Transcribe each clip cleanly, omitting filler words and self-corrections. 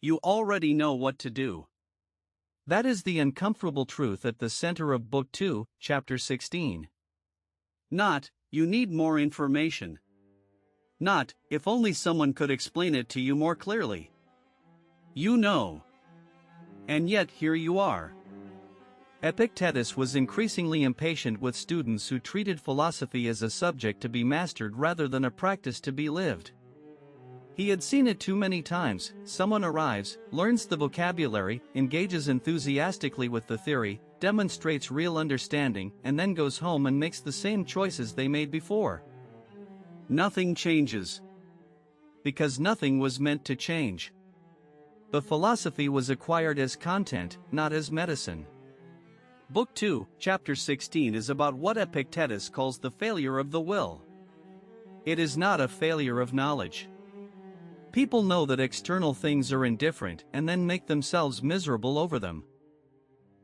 You already know what to do. That is the uncomfortable truth at the center of Book 2, Chapter 16. Not, you need more information. Not, if only someone could explain it to you more clearly. You know. And yet here you are. Epictetus was increasingly impatient with students who treated philosophy as a subject to be mastered rather than a practice to be lived. He had seen it too many times. Someone arrives, learns the vocabulary, engages enthusiastically with the theory, demonstrates real understanding, and then goes home and makes the same choices they made before. Nothing changes. Because nothing was meant to change. The philosophy was acquired as content, not as medicine. Book 2, Chapter 16 is about what Epictetus calls the failure of the will. It is not a failure of knowledge. People know that external things are indifferent and then make themselves miserable over them.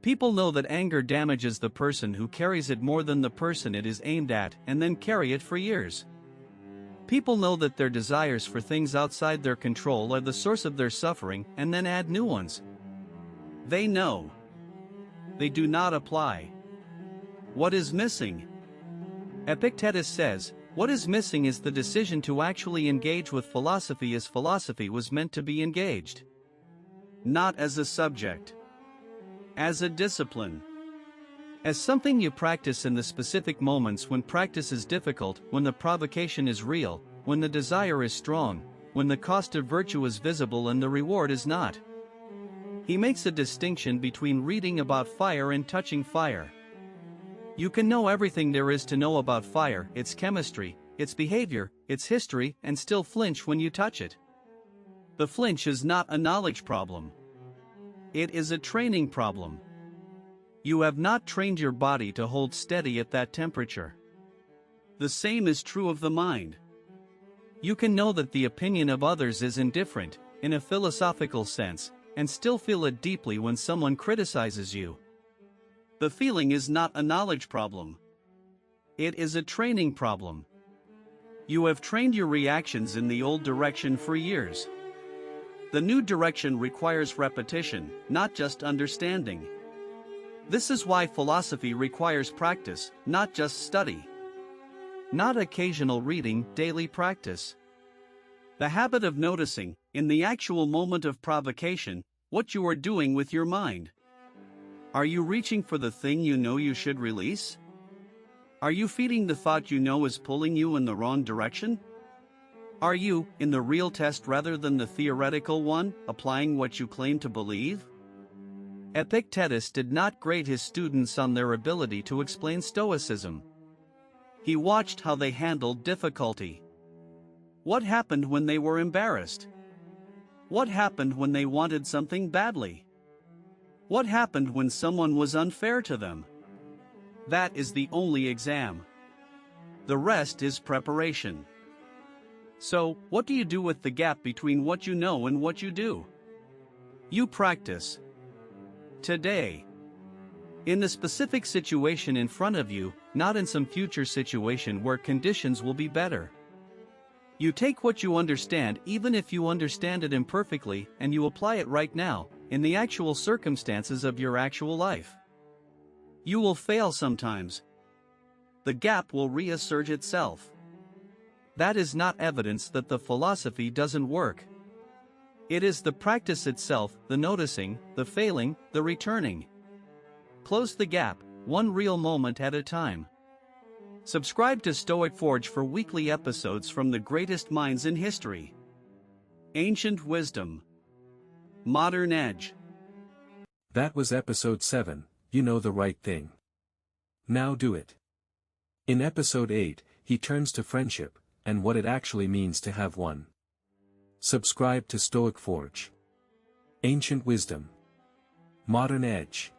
People know that anger damages the person who carries it more than the person it is aimed at and then carry it for years. People know that their desires for things outside their control are the source of their suffering and then add new ones. They know. They do not apply. What is missing? Epictetus says, what is missing is the decision to actually engage with philosophy as philosophy was meant to be engaged. Not as a subject. As a discipline. As something you practice in the specific moments when practice is difficult, when the provocation is real, when the desire is strong, when the cost of virtue is visible and the reward is not. He makes a distinction between reading about fire and touching fire. You can know everything there is to know about fire, its chemistry, its behavior, its history, and still flinch when you touch it. The flinch is not a knowledge problem. It is a training problem. You have not trained your body to hold steady at that temperature. The same is true of the mind. You can know that the opinion of others is indifferent, in a philosophical sense, and still feel it deeply when someone criticizes you. The feeling is not a knowledge problem. It is a training problem. You have trained your reactions in the old direction for years. The new direction requires repetition, not just understanding. This is why philosophy requires practice, not just study. Not occasional reading, daily practice. The habit of noticing, in the actual moment of provocation, what you are doing with your mind. Are you reaching for the thing you know you should release? Are you feeding the thought you know is pulling you in the wrong direction? Are you, in the real test rather than the theoretical one, applying what you claim to believe? Epictetus did not grade his students on their ability to explain Stoicism. He watched how they handled difficulty. What happened when they were embarrassed? What happened when they wanted something badly? What happened when someone was unfair to them? That is the only exam. The rest is preparation. So, what do you do with the gap between what you know and what you do? You practice. Today. In the specific situation in front of you, not in some future situation where conditions will be better. You take what you understand, even if you understand it imperfectly, and you apply it right now, in the actual circumstances of your actual life. You will fail sometimes. The gap will reassert itself. That is not evidence that the philosophy doesn't work. It is the practice itself, the noticing, the failing, the returning. Close the gap, one real moment at a time. Subscribe to StoicForge for weekly episodes from the greatest minds in history. Ancient wisdom. Modern edge. That was episode 7, You Know the Right Thing. Now do it. In episode 8, he turns to friendship, and what it actually means to have one. Subscribe to StoicForge. Ancient wisdom. Modern edge.